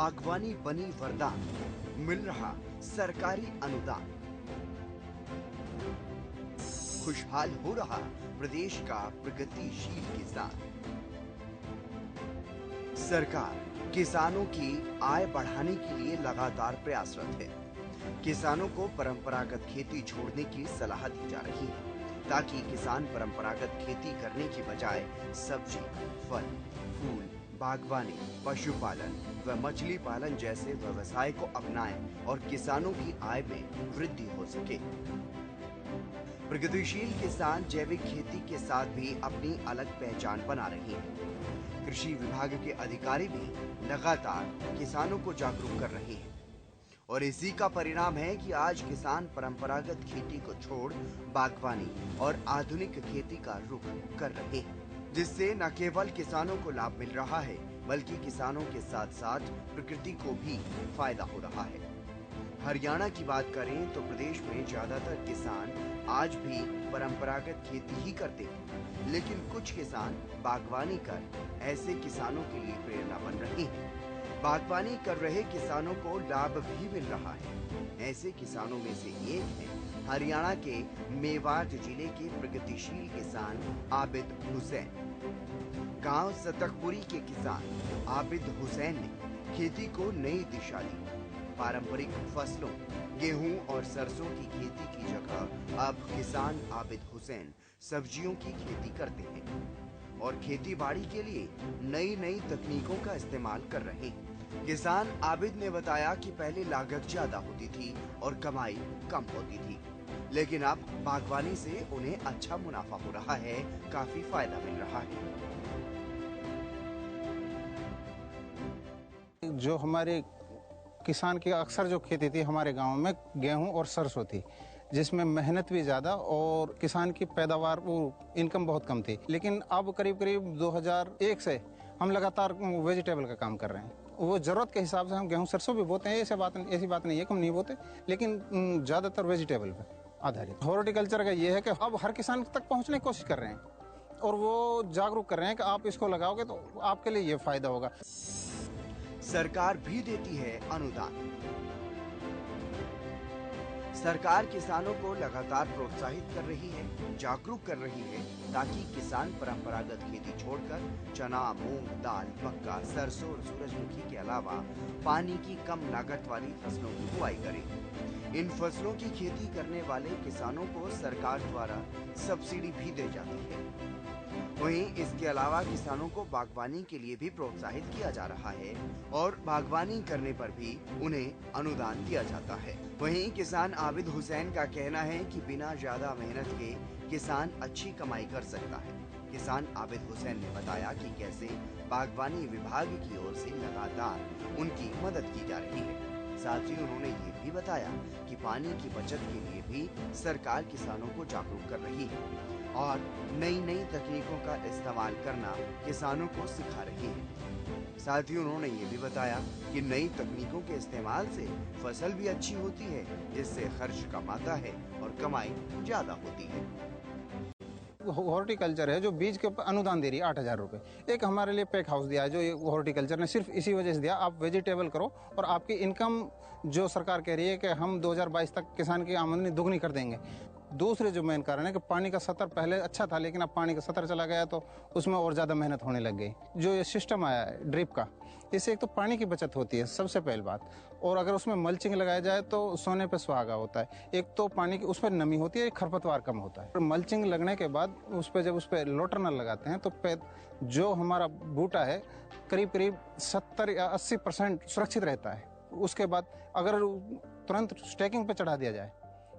बागवानी बनी वरदान, मिल रहा सरकारी अनुदान। खुशहाल हो रहा प्रदेश का प्रगतिशील किसान। सरकार किसानों की आय बढ़ाने के लिए लगातार प्रयासरत है। किसानों को परंपरागत खेती छोड़ने की सलाह दी जा रही है ताकि किसान परंपरागत खेती करने की बजाय सब्जी, फल, फूल, बागवानी, पशुपालन व मछली पालन जैसे व्यवसाय को अपनाएं और किसानों की आय में वृद्धि हो सके। प्रगतिशील किसान जैविक खेती के साथ भी अपनी अलग पहचान बना रहे हैं। कृषि विभाग के अधिकारी भी लगातार किसानों को जागरूक कर रहे हैं और इसी का परिणाम है कि आज किसान परंपरागत खेती को छोड़ बागवानी और आधुनिक खेती का रुख कर रहे हैं, जिससे न केवल किसानों को लाभ मिल रहा है बल्कि किसानों के साथ साथ प्रकृति को भी फायदा हो रहा है। हरियाणा की बात करें तो प्रदेश में ज्यादातर किसान आज भी परंपरागत खेती ही करते हैं, लेकिन कुछ किसान बागवानी कर ऐसे किसानों के लिए प्रेरणा बन रहे हैं। बागवानी कर रहे किसानों को लाभ भी मिल रहा है। ऐसे किसानों में से एक है हरियाणा के मेवात जिले के प्रगतिशील किसान आबिद हुसैन। गांव सतकपुरी के किसान आबिद हुसैन ने खेती को नई दिशा दी। पारंपरिक फसलों गेहूं और सरसों की खेती की जगह अब किसान आबिद हुसैन सब्जियों की खेती करते हैं और खेती बाड़ी के लिए नई नई तकनीकों का इस्तेमाल कर रहे हैं। किसान आबिद ने बताया कि पहले लागत ज्यादा होती थी और कमाई कम होती थी, लेकिन अब बागवानी से उन्हें अच्छा मुनाफा हो रहा है, काफी फायदा मिल रहा है। जो हमारे किसान की अक्सर जो खेती थी हमारे गांव में गेहूं और सरसों थी, जिसमें मेहनत भी ज़्यादा और किसान की पैदावार वो इनकम बहुत कम थी। लेकिन अब करीब करीब 2001 से हम लगातार वेजिटेबल का काम कर रहे हैं। वो ज़रूरत के हिसाब से हम गेहूं सरसों भी बोते हैं, ऐसी बात नहीं है कि हम नहीं बोते, लेकिन ज़्यादातर वेजिटेबल पे आधारित। हॉर्टिकल्चर का ये है कि अब हर किसान तक पहुँचने की कोशिश कर रहे हैं और वो जागरूक कर रहे हैं कि आप इसको लगाओगे तो आपके लिए ये फ़ायदा होगा। सरकार भी देती है अनुदान। सरकार किसानों को लगातार प्रोत्साहित कर रही है, जागरूक कर रही है ताकि किसान परंपरागत खेती छोड़कर चना, मूंग, दाल, मक्का, सरसों और सूरजमुखी के अलावा पानी की कम लागत वाली फसलों की बुआई करें। इन फसलों की खेती करने वाले किसानों को सरकार द्वारा सब्सिडी भी दी जाती है। वहीं इसके अलावा किसानों को बागवानी के लिए भी प्रोत्साहित किया जा रहा है और बागवानी करने पर भी उन्हें अनुदान दिया जाता है। वहीं किसान आबिद हुसैन का कहना है कि बिना ज्यादा मेहनत के किसान अच्छी कमाई कर सकता है। किसान आबिद हुसैन ने बताया कि कैसे बागवानी विभाग की ओर से लगातार उनकी मदद की जा रही है। साथ ही उन्होंने ये भी बताया कि पानी की बचत के लिए भी सरकार किसानों को जागरूक कर रही है और नई नई तकनीकों का इस्तेमाल करना किसानों को सिखा रही है। साथ ही उन्होंने ये भी बताया कि नई तकनीकों के इस्तेमाल से फसल भी अच्छी होती है, जिससे खर्च कम आता है और कमाई ज्यादा होती है। हॉर्टिकल्चर है जो बीज के ऊपर अनुदान दे रही है 8,000 रुपये। एक हमारे लिए पैक हाउस दिया है जो हॉर्टिकल्चर ने सिर्फ इसी वजह से दिया, आप वेजिटेबल करो और आपकी इनकम जो सरकार कह रही है कि हम 2022 तक किसान की आमदनी दुगनी कर देंगे। दूसरे जो मेन कारण है कि पानी का स्तर पहले अच्छा था, लेकिन अब पानी का स्तर चला गया तो उसमें और ज़्यादा मेहनत होने लग गई। जो ये सिस्टम आया है ड्रिप का, इससे एक तो पानी की बचत होती है सबसे पहली बात, और अगर उसमें मल्चिंग लगाया जाए तो सोने पे सुहागा होता है। एक तो पानी की उस पर नमी होती है, एक खरपतवार कम होता है। मल्चिंग लगने के बाद उस पर जब उस पर लोटर नल लगाते हैं तो जो हमारा बूटा है करीब करीब 70 या 80% सुरक्षित रहता है। उसके बाद अगर तुरंत स्टैकिंग पे चढ़ा दिया जाए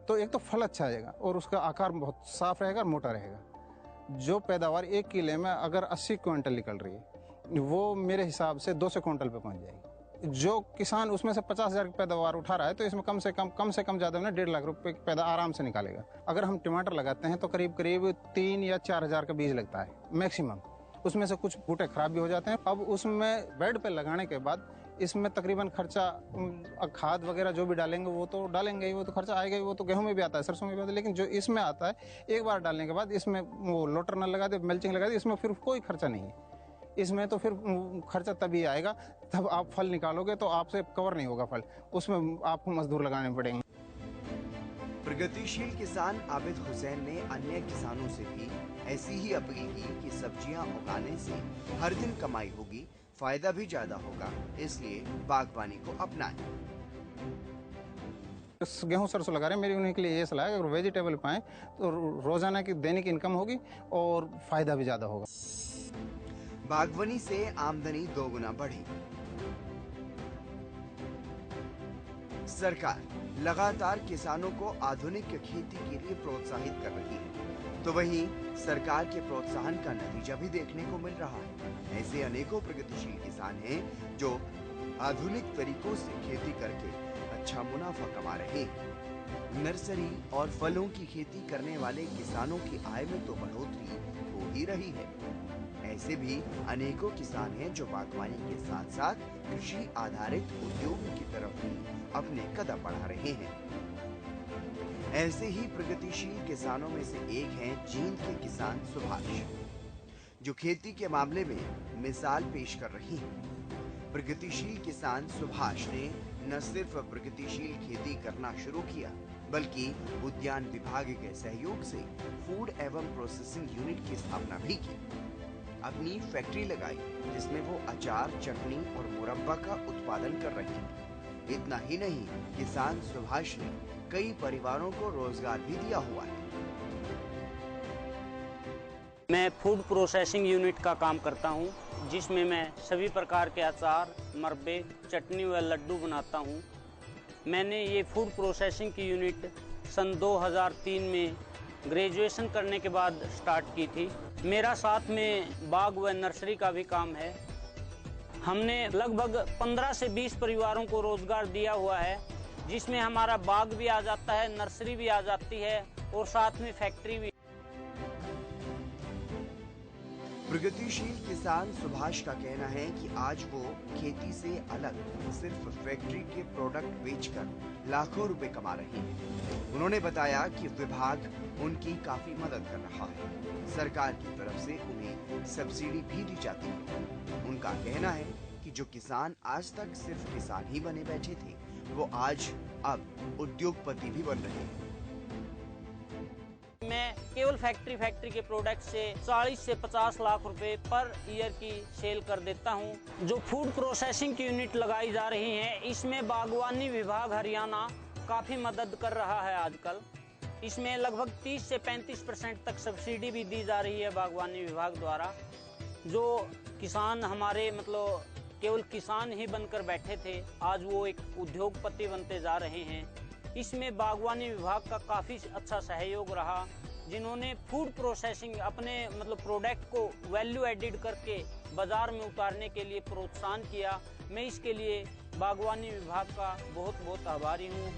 तो एक तो फल अच्छा आएगा और उसका आकार बहुत साफ रहेगा और मोटा रहेगा। जो पैदावार 1 किले में अगर 80 क्विंटल निकल रही है वो मेरे हिसाब से 200 क्विंटल पे पहुंच जाएगी। जो किसान उसमें से 50,000 की पैदावार उठा रहा है तो इसमें कम से कम ज़्यादा में 1.5 लाख रुपए की पैदा आराम से निकालेगा। अगर हम टमाटर लगाते हैं तो करीब करीब 3 या 4,000 का बीज लगता है मैक्सिमम। उसमें से कुछ बूटे खराब भी हो जाते हैं। अब उसमें बेड पे लगाने के बाद इसमें तकरीबन खर्चा खाद वगैरह जो भी डालेंगे वो तो डालेंगे ही, वो तो खर्चा आएगा ही। वो तो गेहूं में भी आता है, सरसों में भी आता है, लेकिन जो इसमें आता है एक बार डालने के बाद इसमें वो लोटर नल लगा दे, मल्चिंग लगा दे, इसमें फिर कोई खर्चा नहीं है। इसमें तो फिर खर्चा तभी आएगा तब आप फल निकालोगे तो आपसे कवर नहीं होगा फल, उसमें आपको मजदूर लगाने पड़ेंगे। प्रगतिशील किसान आबिद हुसैन ने अन्य किसानों से भी ऐसी ही अपील की कि सब्जियां उगाने से हर दिन कमाई होगी, फायदा भी ज्यादा होगा, इसलिए बागवानी को अपनाएं। गेहूं सरसों लगा रहे हैं, मेरी उन्हीं के लिए ये सलाह है अगर वेजिटेबल पाएं तो रोजाना की दैनिक इनकम होगी और फायदा भी ज्यादा होगा। बागवानी से आमदनी दोगुना बढ़ी। सरकार लगातार किसानों को आधुनिक खेती के लिए प्रोत्साहित कर रही है, तो वहीं सरकार के प्रोत्साहन का नतीजा भी देखने को मिल रहा है। ऐसे अनेकों प्रगतिशील किसान हैं जो आधुनिक तरीकों से खेती करके अच्छा मुनाफा कमा रहे हैं। नर्सरी और फलों की खेती करने वाले किसानों की आय में तो बढ़ोतरी हो ही रही है। ऐसे भी अनेकों किसान हैं जो बागवानी के साथ साथ कृषि आधारित उद्योगों की तरफ भी अपने कदम बढ़ा रहे हैं। ऐसे ही प्रगतिशील किसानों में से एक हैं जींद के किसान सुभाष, जो खेती के मामले में मिसाल पेश कर रही हैं। प्रगतिशील किसान सुभाष ने न सिर्फ प्रगतिशील खेती करना शुरू किया, बल्कि उद्यान विभाग के सहयोग से फूड एवं प्रोसेसिंग यूनिट की स्थापना भी की। अपनी फैक्ट्री लगाई जिसमें वो अचार, चटनी और मुरब्बा का उत्पादन कर रहे हैं। इतना ही नहीं, किसान सुभाष ने कई परिवारों को रोजगार भी दिया हुआ है। मैं फूड प्रोसेसिंग यूनिट का काम करता हूं, जिसमें मैं सभी प्रकार के अचार, मरब्बे, चटनी व लड्डू बनाता हूं। मैंने ये फूड प्रोसेसिंग की यूनिट सन 2003 में ग्रेजुएशन करने के बाद स्टार्ट की थी। मेरा साथ में बाग व नर्सरी का भी काम है। हमने लगभग 15 से 20 परिवारों को रोजगार दिया हुआ है, जिसमें हमारा बाग भी आ जाता है, नर्सरी भी आ जाती है और साथ में फैक्ट्री भी। प्रगतिशील किसान सुभाष का कहना है कि आज वो खेती से अलग सिर्फ फैक्ट्री के प्रोडक्ट बेचकर लाखों रुपए कमा रहे हैं। उन्होंने बताया कि विभाग उनकी काफी मदद कर रहा है। सरकार की तरफ से उन्हें सब्सिडी भी दी जाती है। उनका कहना है कि जो किसान आज तक सिर्फ किसान ही बने बैठे थे, वो आज अब उद्योगपति भी बन रहे हैं। मैं केवल फैक्ट्री के प्रोडक्ट से 40 से 50 लाख रुपए पर ईयर की सेल कर देता हूं। जो फूड प्रोसेसिंग की यूनिट लगाई जा रही है, इसमें बागवानी विभाग हरियाणा काफ़ी मदद कर रहा है आजकल। इसमें लगभग 30 से 35% तक सब्सिडी भी दी जा रही है बागवानी विभाग द्वारा। जो किसान हमारे केवल किसान ही बनकर बैठे थे, आज वो एक उद्योगपति बनते जा रहे हैं। इसमें बागवानी विभाग का काफ़ी अच्छा सहयोग रहा, जिन्होंने फूड प्रोसेसिंग अपने प्रोडक्ट को वैल्यू एडिड करके बाजार में उतारने के लिए प्रोत्साहन किया। मैं इसके लिए बागवानी विभाग का बहुत बहुत आभारी हूँ।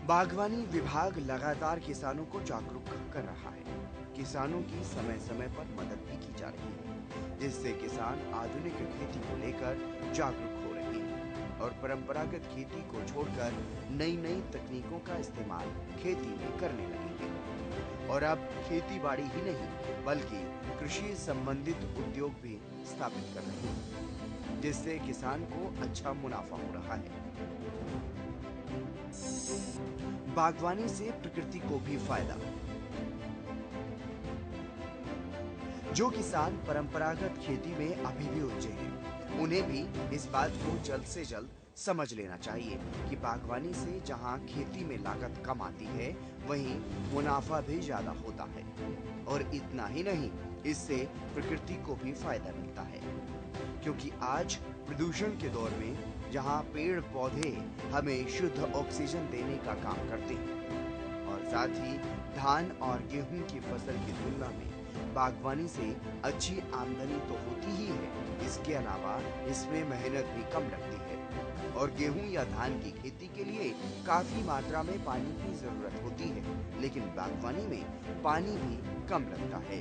बागवानी विभाग लगातार किसानों को जागरूक कर रहा है। किसानों की समय समय पर मदद भी की जा रही है, जिससे किसान आधुनिक खेती को लेकर जागरूक हो रहे हैं और परंपरागत खेती को छोड़कर नई नई तकनीकों का इस्तेमाल खेती में करने लगे हैं। और अब खेती बाड़ी ही नहीं बल्कि कृषि संबंधित उद्योग भी स्थापित कर रहे हैं, जिससे किसान को अच्छा मुनाफा हो रहा है। बागवानी से प्रकृति को भी फायदा। जो किसान परंपरागत खेती में अभी भी उलझे हैं, उन्हें भी इस बात को जल्द से जल्द समझ लेना चाहिए कि बागवानी से जहां खेती में लागत कम आती है, वहीं मुनाफा भी ज्यादा होता है। और इतना ही नहीं, इससे प्रकृति को भी फायदा मिलता है, क्योंकि आज प्रदूषण के दौर में जहां पेड़ पौधे हमें शुद्ध ऑक्सीजन देने का काम करते हैं और साथ ही धान और गेहूं की फसल की तुलना में बागवानी से अच्छी आमदनी तो होती ही है, इसके अलावा इसमें मेहनत भी कम लगती है। और गेहूं या धान की खेती के लिए काफी मात्रा में पानी की जरूरत होती है, लेकिन बागवानी में पानी भी कम लगता है।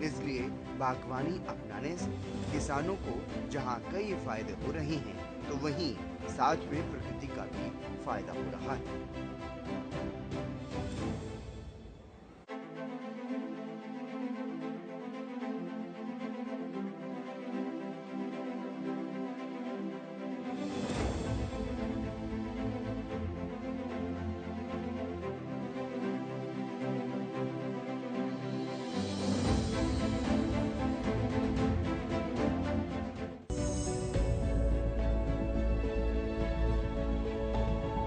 इसलिए बागवानी अपनाने से किसानों को जहां कई फायदे हो रहे हैं, तो वहीं साथ में प्रकृति का भी फायदा हो रहा है।